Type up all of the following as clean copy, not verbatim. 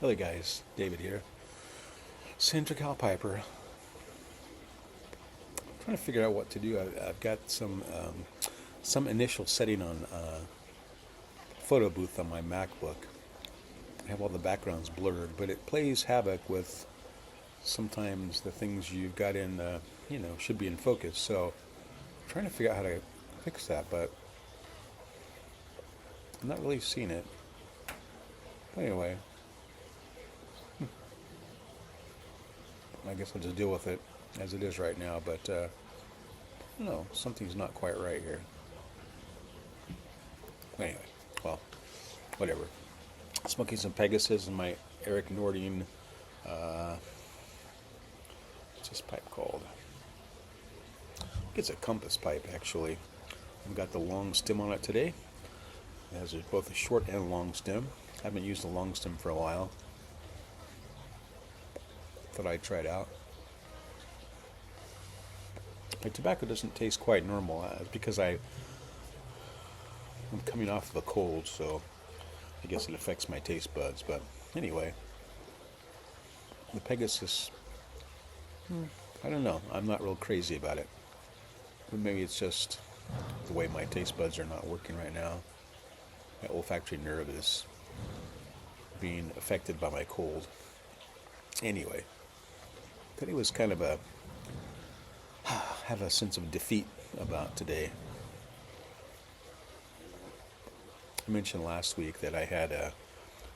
Hello guys, David here. Centric Cal Piper. Trying to figure out what to do. I've got some initial setting on photo booth on my MacBook. I have all the backgrounds blurred, but it plays havoc with sometimes the things you've got in, should be in focus. So I'm trying to figure out how to fix that, but I'm not really seeing it. But anyway, I guess I'll just deal with it as it is right now. But I don't know, something's not quite right here. Anyway, well, whatever. Smoking some Pegasus and my Eric Nordine. What's this pipe called? It's a compass pipe, actually. I've got the long stem on it today. It has both a short and long stem. I haven't used the long stem for a while. Thought I'd try it out. My tobacco doesn't taste quite normal. It's because I'm coming off of a cold, so I guess it affects my taste buds. But anyway, the Pegasus, I don't know. I'm not real crazy about it. But maybe it's just the way my taste buds are not working right now. My olfactory nerve is being affected by my cold. Anyway, today was kind of have a sense of defeat about today. I mentioned last week that I had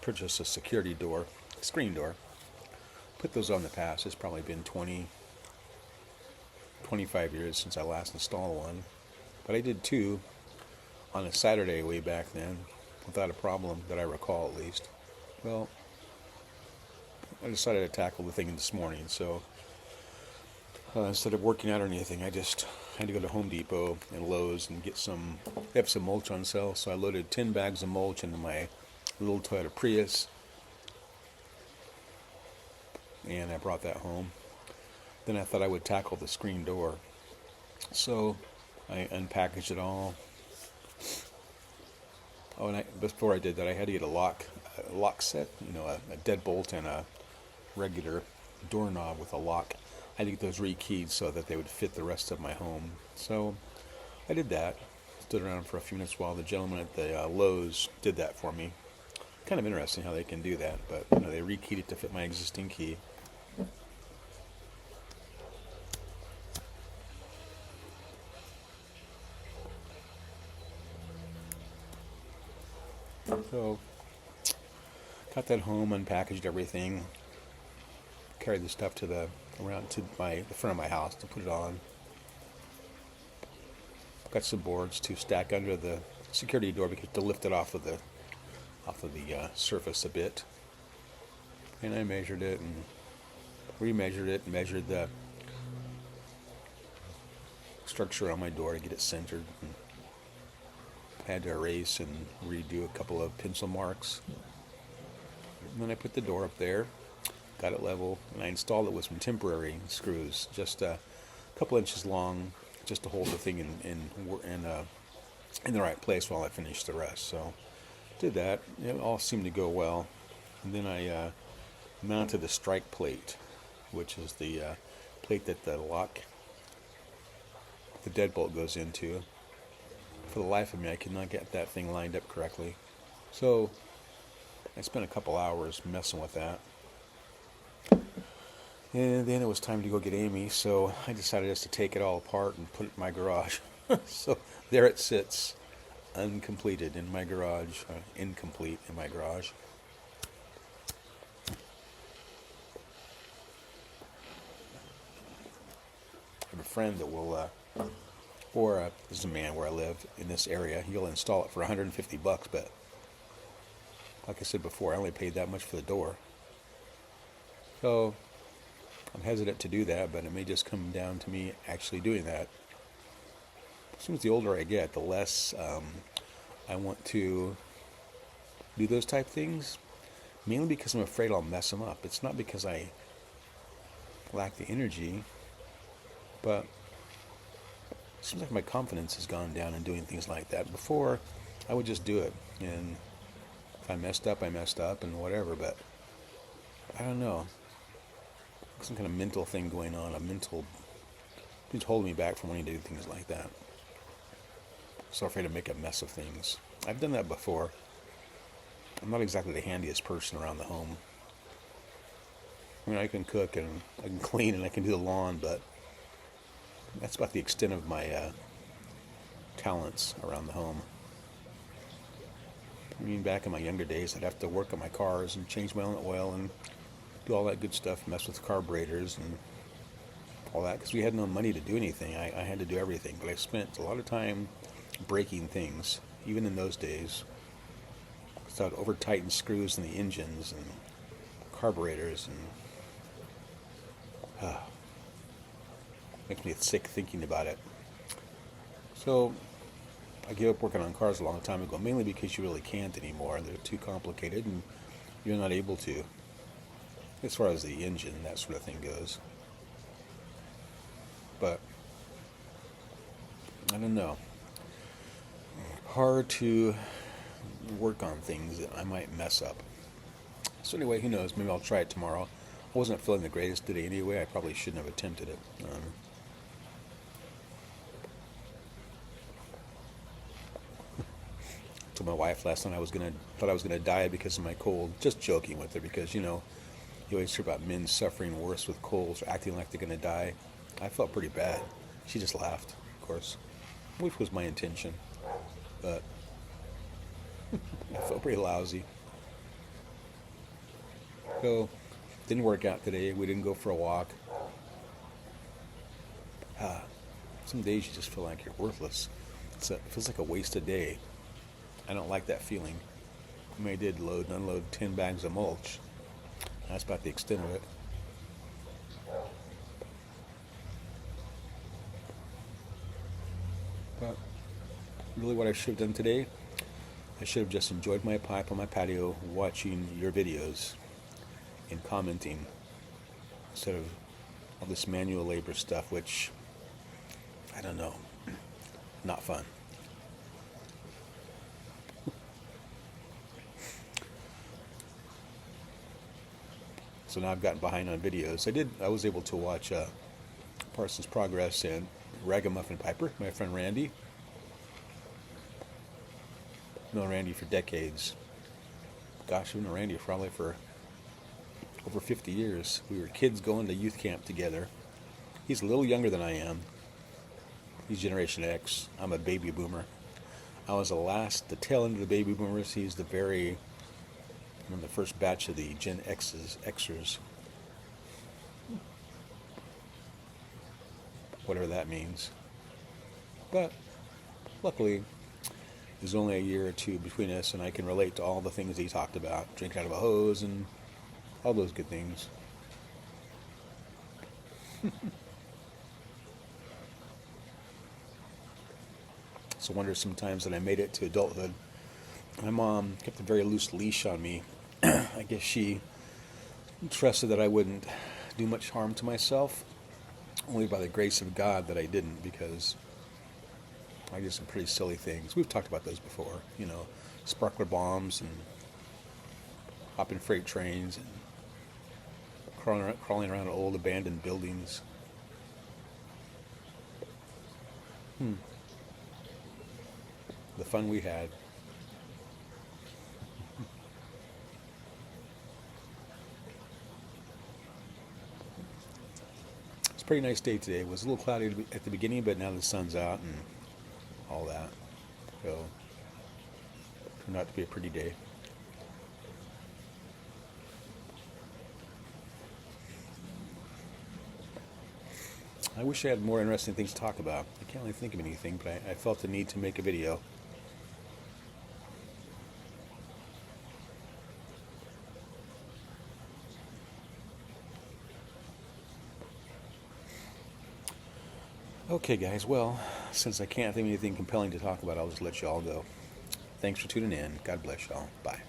purchased a security door, screen door. Put those on the pass. It's probably been 25 years since I last installed one. But I did two on a Saturday way back then without a problem that I recall, at least. Well, I decided to tackle the thing this morning, so instead of working out or anything, I just had to go to Home Depot and Lowe's and get they have some mulch on sale, so I loaded 10 bags of mulch into my little Toyota Prius, and I brought that home. Then I thought I would tackle the screen door, so I unpackaged it all. Oh, and before I did that, I had to get a lock set, a deadbolt and a regular doorknob with a lock. I had to get those rekeyed so that they would fit the rest of my home. So I did that. Stood around for a few minutes while the gentleman at the Lowe's did that for me. Kind of interesting how they can do that, but they rekeyed it to fit my existing key. So got that home, unpackaged everything, carried the stuff around to the front of my house to put it on. Got some boards to stack under the security door because to lift it off of the surface a bit. And I measured it and remeasured it and measured the structure on my door to get it centered. And had to erase and redo a couple of pencil marks. And then I put the door up there, got it level, and I installed it with some temporary screws, just a couple inches long, just to hold the thing in the right place while I finished the rest. So did that. It all seemed to go well. And then I mounted the strike plate, which is the plate that the deadbolt goes into. For the life of me, I could not get that thing lined up correctly. So I spent a couple hours messing with that. And then it was time to go get Amy, so I decided just to take it all apart and put it in my garage. So there it sits, uncompleted in my garage, incomplete in my garage. I have a friend that will, this is a man where I live in this area. He'll install it for $150, but like I said before, I only paid that much for the door. So I'm hesitant to do that, but it may just come down to me actually doing that. As soon as the older I get, the less I want to do those type things, mainly because I'm afraid I'll mess them up. It's not because I lack the energy, but it seems like my confidence has gone down in doing things like that. Before, I would just do it, and if I messed up, I messed up, and whatever, but I don't know, some kind of mental thing going on, a mental, it's holding me back from wanting to do things like that. So afraid to make a mess of things. I've done that before. I'm not exactly the handiest person around the home. I mean, I can cook and I can clean and I can do the lawn, but that's about the extent of my talents around the home. I mean, back in my younger days, I'd have to work on my cars and change my own oil and do all that good stuff, mess with carburetors and all that, because we had no money to do anything. I had to do everything, but I spent a lot of time breaking things, even in those days. So I'd over-tighten screws in the engines and carburetors, and makes me sick thinking about it. So I gave up working on cars a long time ago, mainly because you really can't anymore. They're too complicated and you're not able to, as far as the engine, that sort of thing goes. But I don't know. Hard to work on things that I might mess up. So anyway, who knows? Maybe I'll try it tomorrow. I wasn't feeling the greatest today anyway. I probably shouldn't have attempted it. Told my wife last night thought I was gonna die because of my cold. Just joking with her, because you always hear about men suffering worse with colds or acting like they're gonna die. I felt pretty bad. She just laughed, of course, which was my intention, but I felt pretty lousy. So didn't work out today. We didn't go for a walk. Some days you just feel like you're worthless. It feels like a wasted day. I don't like that feeling. I mean, I did load and unload 10 bags of mulch. That's about the extent of it. But really what I should have done today, I should have just enjoyed my pipe on my patio watching your videos and commenting instead of all this manual labor stuff, which, I don't know, not fun. So now I've gotten behind on videos. I was able to watch Parsons Progress and Ragamuffin Piper, my friend Randy. I've known Randy for decades. Gosh, I've known Randy probably for over 50 years. We were kids going to youth camp together. He's a little younger than I am. He's Generation X. I'm a baby boomer. I was the tail end of the baby boomers. He's the first batch of the Gen Xers. Whatever that means. But luckily, there's only a year or two between us, and I can relate to all the things he talked about. Drinking out of a hose and all those good things. So I wonder sometimes that I made it to adulthood. My mom kept a very loose leash on me. I guess she trusted that I wouldn't do much harm to myself. Only by the grace of God that I didn't, because I did some pretty silly things. We've talked about those before. Sparkler bombs and hopping freight trains and crawling around old abandoned buildings. The fun we had. It's a pretty nice day today. It was a little cloudy at the beginning, but now the sun's out and all that. So, it turned out to be a pretty day. I wish I had more interesting things to talk about. I can't really think of anything, but I felt the need to make a video. Okay, guys, well, since I can't think of anything compelling to talk about, I'll just let you all go. Thanks for tuning in. God bless y'all. Bye.